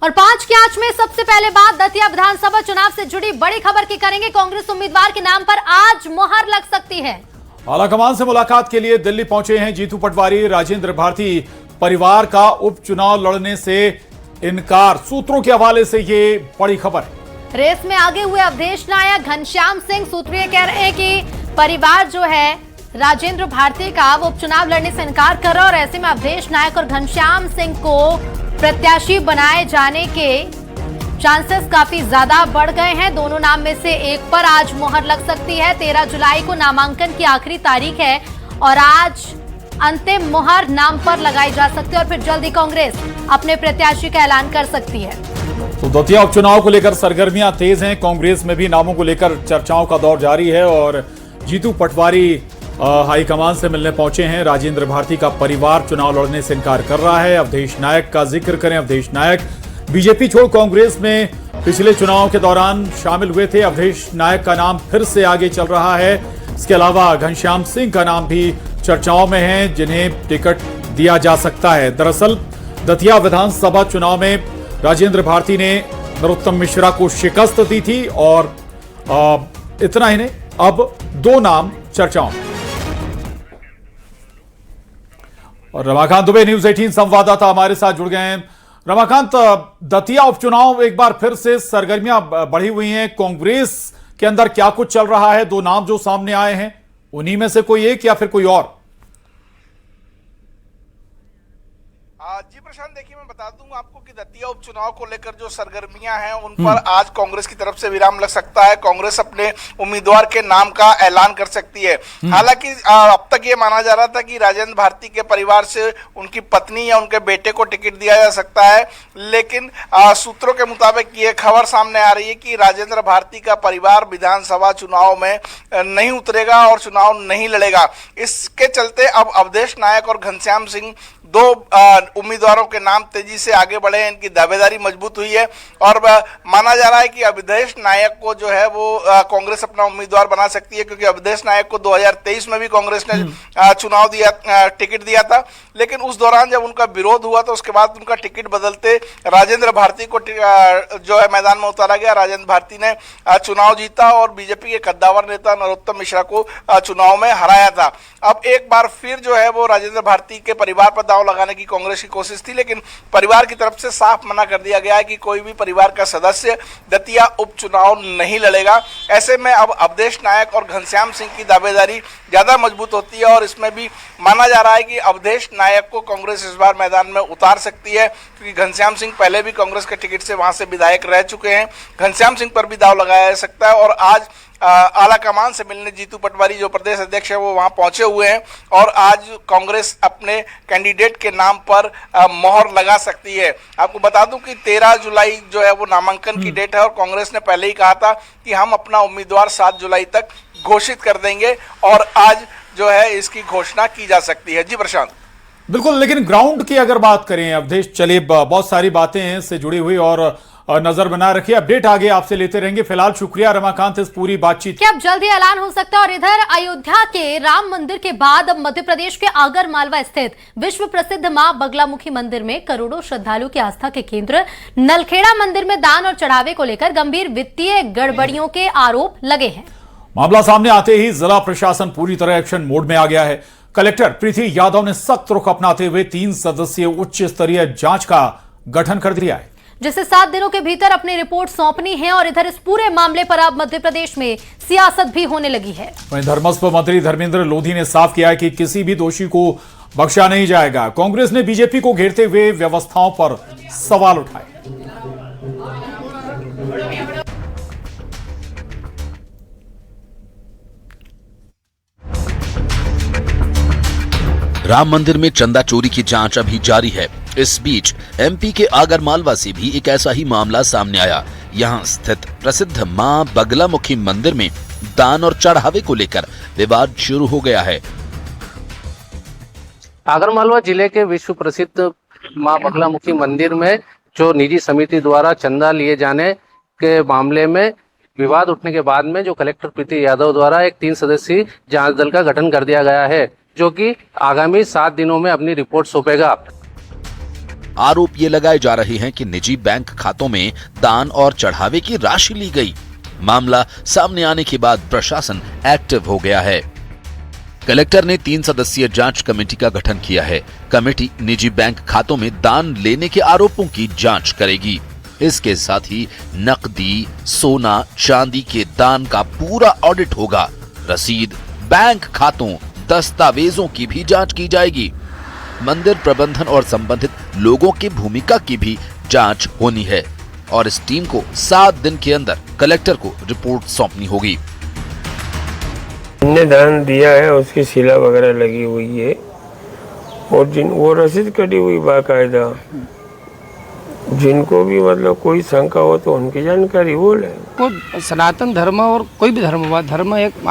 और 5 की आंच में सबसे पहले बात दतिया विधानसभा चुनाव से जुड़ी बड़ी खबर की करेंगे। कांग्रेस उम्मीदवार के नाम पर आज मुहर लग सकती है। आलाकमान से मुलाकात के लिए दिल्ली पहुंचे हैं जीतू पटवारी। राजेंद्र भारती परिवार का उपचुनाव लड़ने से इनकार, सूत्रों के हवाले से ये बड़ी खबर है। रेस में आगे हुए अवधेश नायक घनश्याम सिंह, सूत्रीय कह रहे हैं कि परिवार जो है राजेंद्र भारती का वो उपचुनाव लड़ने से इनकार कर रहा है और ऐसे में अवधेश नायक और घनश्याम सिंह को प्रत्याशी बनाए जाने के चांसेस काफी ज्यादा बढ़ गए हैं। दोनों नाम में से एक पर आज मुहर लग सकती है। 13 जुलाई को नामांकन की आखिरी तारीख है और आज अंतिम मुहर नाम पर लगाई जा सकती है और फिर जल्दी कांग्रेस अपने प्रत्याशी का ऐलान कर सकती है। तो दतिया उपचुनाव को लेकर सरगर्मियां तेज हैं। कांग्रेस में भी नामों को लेकर चर्चाओं का दौर जारी है और जीतू पटवारी हाईकमान से मिलने पहुंचे हैं। राजेंद्र भारती का परिवार चुनाव लड़ने से इनकार कर रहा है। अवधेश नायक का जिक्र करें, अवधेश नायक बीजेपी छोड़ कांग्रेस में पिछले चुनाव के दौरान शामिल हुए थे। अवधेश नायक का नाम फिर से आगे चल रहा है। इसके अलावा घनश्याम सिंह का नाम भी चर्चाओं में है, जिन्हें टिकट दिया जा सकता है। दरअसल दतिया विधानसभा चुनाव में राजेंद्र भारती ने नरोत्तम मिश्रा को शिकस्त दी थी और इतना ही नहीं, अब 2 नाम चर्चाओं में। और रमाकांत दुबे न्यूज 18 संवाददाता हमारे साथ जुड़ गए हैं। रमाकांत, दतिया उपचुनाव एक बार फिर से सरगर्मियां बढ़ी हुई हैं। कांग्रेस के अंदर क्या कुछ चल रहा है? 2 नाम जो सामने आए हैं उन्हीं में से कोई एक या फिर कोई और? जी प्रशांत, देखिए मैं बता दूं आपको कि दतिया उपचुनाव को लेकर जो सरगर्मियां हैं उन पर आज कांग्रेस की तरफ से विराम लग सकता है। कांग्रेस अपने उम्मीदवार के नाम का ऐलान कर सकती है। हालांकि अब तक ये माना जा रहा था कि राजेंद्र भारती के परिवार से उनकी पत्नी या उनके बेटे को टिकट दिया जा सकता है, लेकिन सूत्रों के मुताबिक ये खबर सामने आ रही है कि राजेंद्र भारती का परिवार विधानसभा चुनाव में नहीं उतरेगा और चुनाव नहीं लड़ेगा। इसके चलते अब अवधेश नायक और घनश्याम सिंह 2 उम्मीदवारों के नाम तेजी से आगे बढ़े हैं। इनकी दावेदारी मजबूत हुई है और माना जा रहा है कि अवधेश नायक को जो है वो कांग्रेस अपना उम्मीदवार बना सकती है, क्योंकि अवधेश नायक को 2023 में भी कांग्रेस ने चुनाव दिया, टिकट दिया था, लेकिन उस दौरान जब उनका विरोध हुआ तो उसके बाद उनका टिकट बदलते राजेंद्र भारती को जो है मैदान में उतारा गया। राजेंद्र भारती ने चुनाव जीता और बीजेपी के कद्दावर नेता नरोत्तम मिश्रा को चुनाव में हराया था। अब एक बार फिर जो है वो राजेंद्र भारती के परिवार पर दांव लगाने की कांग्रेस की कोशिश थी, लेकिन परिवार की तरफ से साफ मना कर दिया गया है कि कोई भी परिवार का सदस्य दतिया उपचुनाव नहीं लड़ेगा। ऐसे में अब अवधेश नायक और घनश्याम सिंह की दावेदारी ज्यादा मजबूत होती है और इसमें भी माना जा रहा है कि अवधेश नायक को कांग्रेस इस बार मैदान में उतार सकती है, क्योंकि घनश्याम सिंह पहले भी कांग्रेस के टिकट से वहां से विधायक रह चुके हैं। घनश्याम सिंह पर भी दांव लगाया जा सकता है और आज आला कमान से मिलने जीतू पटवारी जो प्रदेश अध्यक्ष है वो वहां पहुंचे हुए हैं और आज कांग्रेस अपने कैंडिडेट के नाम पर मोहर लगा सकती है। आपको बता दूं कि 13 जुलाई जो है वो नामांकन की डेट है और कांग्रेस ने पहले ही कहा था कि हम अपना उम्मीदवार 7 जुलाई तक घोषित कर देंगे और आज जो है इसकी घोषणा की जा सकती है। जी प्रशांत। बिल्कुल, लेकिन ग्राउंड की अगर बात करें अवधेश, चलिए बहुत सारी बातें हैं इससे जुड़ी हुई और नजर बना रखिए। अपडेट आगे आपसे लेते रहेंगे। फिलहाल शुक्रिया रमाकांत इस पूरी बातचीत। क्या अब जल्दी ऐलान हो सकता है? और इधर अयोध्या के राम मंदिर के बाद अब मध्य प्रदेश के आगर मालवा स्थित विश्व प्रसिद्ध मां बगलामुखी मंदिर में करोड़ों श्रद्धालु की आस्था के केंद्र नलखेड़ा मंदिर में दान और चढ़ावे को लेकर गंभीर वित्तीय गड़बड़ियों के आरोप लगे हैं। मामला सामने आते ही जिला प्रशासन पूरी तरह एक्शन मोड में आ गया है। कलेक्टर प्रीति यादव ने सख्त रुख अपनाते हुए 3 सदस्यीय उच्च स्तरीय जांच का गठन कर दिया है, जिसे 7 दिनों के भीतर अपनी रिपोर्ट सौंपनी है। और इधर इस पूरे मामले पर अब मध्य प्रदेश में सियासत भी होने लगी है। वहीं धर्मस्व मंत्री धर्मेंद्र लोधी ने साफ किया है कि किसी भी दोषी को बख्शा नहीं जाएगा। कांग्रेस ने बीजेपी को घेरते हुए व्यवस्थाओं पर सवाल उठाए। राम मंदिर में चंदा चोरी की जांच अभी जारी है। इस बीच एमपी के आगर मालवा से भी एक ऐसा ही मामला सामने आया। यहां स्थित प्रसिद्ध मां बगलामुखी मंदिर में दान और चढ़ावे को लेकर विवाद शुरू हो गया है। आगर मालवा जिले के विश्व प्रसिद्ध मां बगलामुखी मंदिर में जो निजी समिति द्वारा चंदा लिए जाने के मामले में विवाद उठने के बाद में जो कलेक्टर प्रीति यादव द्वारा एक 3 सदस्यीय जांच दल का गठन कर दिया गया है, जो कि आगामी 7 दिनों में अपनी रिपोर्ट सौंपेगा। आरोप ये लगाए जा रहे हैं कि निजी बैंक खातों में दान और चढ़ावे की राशि ली गई। मामला सामने आने के बाद प्रशासन एक्टिव हो गया है। कलेक्टर ने 3 सदस्यीय जांच कमेटी का गठन किया है। कमेटी निजी बैंक खातों में दान लेने के आरोपों की जांच करेगी। इसके साथ ही नकदी, सोना, चांदी के दान का पूरा ऑडिट होगा। रसीद, बैंक खातों, दस्तावेजों की भी जांच की जाएगी। मंदिर प्रबंधन और संबंधित लोगों की भूमिका की भी जांच होनी है और इस टीम को 7 दिन के अंदर कलेक्टर को रिपोर्ट सौंपनी होगी। जिनने दान दिया है उसकी शिला वगैरह लगी हुई है और वो रसीद कटी हुई बाकायदा। जिनको भी मतलब कोई शंका हो तो उनकी जानकारी वो ले। वो सनातन धर्म और कोई भी धर्म एक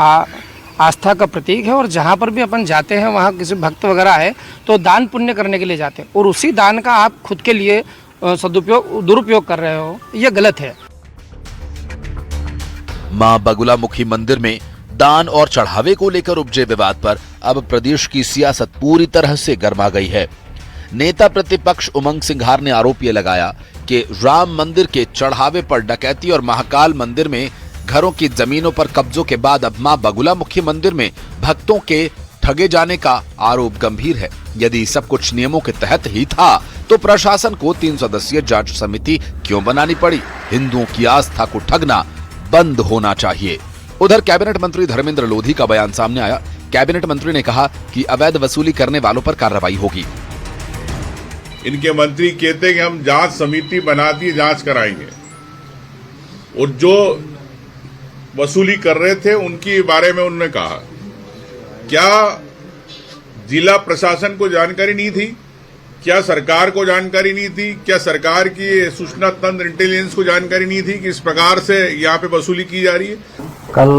आस्था का प्रतीक है और जहाँ पर भी अपन जाते हैं वहाँ किसी भक्त वगैरह है तो दान पुण्य करने के लिए जाते हैं और उसी दान का आप खुद के लिए दुरुपयोग कर रहे हो, ये गलत है। मां बगुलामुखी मंदिर में दान और चढ़ावे को लेकर उपजे विवाद पर अब प्रदेश की सियासत पूरी तरह से गर्मा गई है। नेता प्रतिपक्ष उमंग सिंघार ने आरोप ये लगाया कि राम मंदिर के चढ़ावे पर डकैती और महाकाल मंदिर में घरों की जमीनों पर कब्जों के बाद अब मां बगुलामुखी मंदिर में भक्तों के ठगे जाने का आरोप गंभीर है। यदि सब कुछ नियमों के तहत ही था तो प्रशासन को 3 सदस्यीय जांच समिति क्यों बनानी पड़ी? हिंदुओं की आस्था को ठगना बंद होना चाहिए। उधर कैबिनेट मंत्री धर्मेंद्र लोधी का बयान सामने आया। कैबिनेट मंत्री ने कहा कि अवैध वसूली करने वालों पर कार्रवाई होगी। इनके मंत्री कहते हैं कि हम जांच समिति बना दी, जांच कराएंगे और जो वसूली कर रहे थे उनके बारे में उन्होंने कहा क्या जिला प्रशासन को जानकारी नहीं थी? क्या सरकार को जानकारी नहीं थी? क्या सरकार की सूचना तंत्र इंटेलिजेंस को जानकारी नहीं थी कि इस प्रकार से यहाँ पे वसूली की जा रही है? कल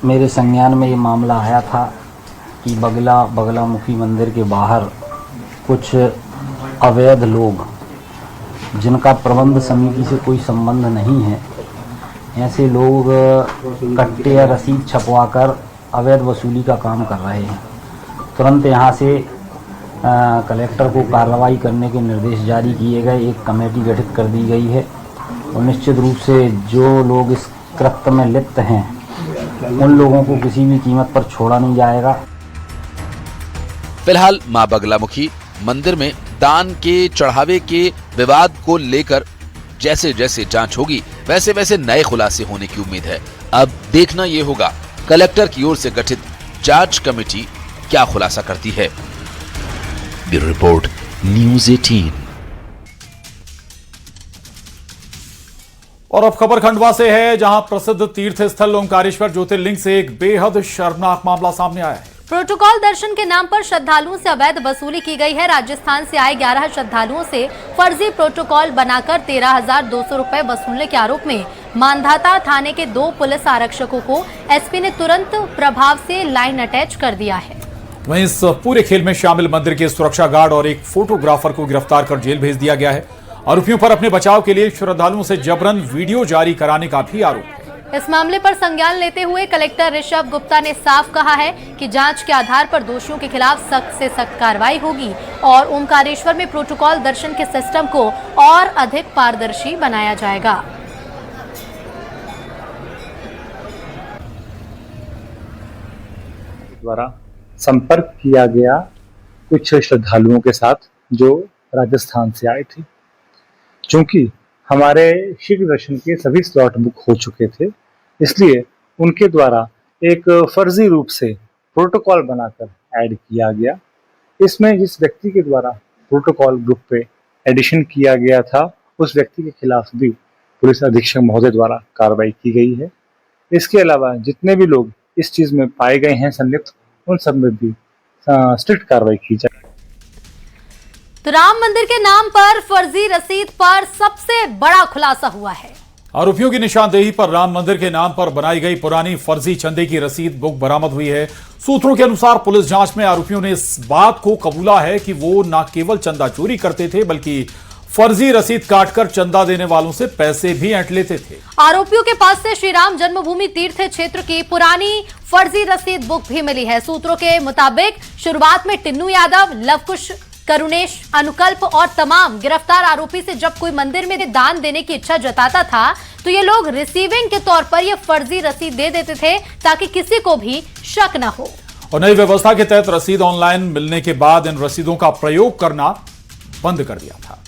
मेरे संज्ञान में ये मामला आया था कि बगलामुखी मंदिर के बाहर कुछ अवैध लोग जिनका प्रबंध समिति से कोई संबंध नहीं है, ऐसे लोग कट्टे या रसीद छपवाकर अवैध वसूली का काम कर रहे हैं। तुरंत यहाँ से कलेक्टर को कार्रवाई करने के निर्देश जारी किए गए। एक कमेटी गठित कर दी गई है और निश्चित रूप से जो लोग इस कृत्य में लिप्त हैं उन लोगों को किसी भी कीमत पर छोड़ा नहीं जाएगा। फिलहाल मां बगलामुखी मंदिर में दान के चढ़ावे के विवाद को लेकर जैसे जैसे जांच होगी वैसे वैसे नए खुलासे होने की उम्मीद है। अब देखना ये होगा कलेक्टर की ओर से गठित जांच कमेटी क्या खुलासा करती है। Bureau report, news 18। और अब खबर खंडवा से है, जहां प्रसिद्ध तीर्थ स्थल ओंकारेश्वर ज्योतिर्लिंग से एक बेहद शर्मनाक मामला सामने आया है। प्रोटोकॉल दर्शन के नाम पर श्रद्धालुओं से अवैध वसूली की गई है। राजस्थान से आए 11 श्रद्धालुओं से फर्जी प्रोटोकॉल बनाकर 13,200 रुपए वसूलने के आरोप में मानधाता थाने के 2 पुलिस आरक्षकों को एसपी ने तुरंत प्रभाव से लाइन अटैच कर दिया है। वहीं इस पूरे खेल में शामिल मंदिर के सुरक्षा गार्ड और एक फोटोग्राफर को गिरफ्तार कर जेल भेज दिया गया है। आरोपियों पर अपने बचाव के लिए श्रद्धालुओं से जबरन वीडियो जारी कराने का भी आरोप है। इस मामले पर संज्ञान लेते हुए कलेक्टर ऋषभ गुप्ता ने साफ कहा है कि जांच के आधार पर दोषियों के खिलाफ सख्त से सख्त कार्रवाई होगी और ओंकारेश्वर में प्रोटोकॉल दर्शन के सिस्टम को और अधिक पारदर्शी बनाया जाएगा। द्वारा संपर्क किया गया कुछ श्रद्धालुओं के साथ जो राजस्थान से आए थे। चूंकि हमारे शीघ्र दर्शन के सभी स्लॉट बुक हो चुके थे, इसलिए उनके द्वारा एक फर्जी रूप से प्रोटोकॉल बनाकर ऐड किया गया। इसमें जिस व्यक्ति के द्वारा प्रोटोकॉल ग्रुप पे एडिशन किया गया था उस व्यक्ति के खिलाफ भी पुलिस अधीक्षक महोदय द्वारा कार्रवाई की गई है। इसके अलावा जितने भी लोग इस चीज में पाए गए हैं संलिप्त, उन सब में भी स्ट्रिक्ट कार्रवाई की जाए। तो राम मंदिर के नाम पर फर्जी रसीद पर सबसे बड़ा खुलासा हुआ है। आरोपियों की निशानदेही पर राम मंदिर के नाम पर बनाई गई पुरानी फर्जी चंदे की रसीद बुक बरामद हुई है। सूत्रों के अनुसार पुलिस जांच में आरोपियों ने इस बात को कबूला है कि वो न केवल चंदा चोरी करते थे बल्कि फर्जी रसीद काटकर चंदा देने वालों से पैसे भी ऐंठ लेते थे। आरोपियों के पास से श्री राम जन्मभूमि तीर्थ क्षेत्र की पुरानी फर्जी रसीद बुक भी मिली है। सूत्रों के मुताबिक शुरुआत में टिन्नू यादव, लवकुश करुणेश, अनुकल्प और तमाम गिरफ्तार आरोपी से जब कोई मंदिर में दान देने की इच्छा जताता था तो ये लोग रिसीविंग के तौर पर ये फर्जी रसीद दे देते थे ताकि किसी को भी शक न हो। और नई व्यवस्था के तहत रसीद ऑनलाइन मिलने के बाद इन रसीदों का प्रयोग करना बंद कर दिया था।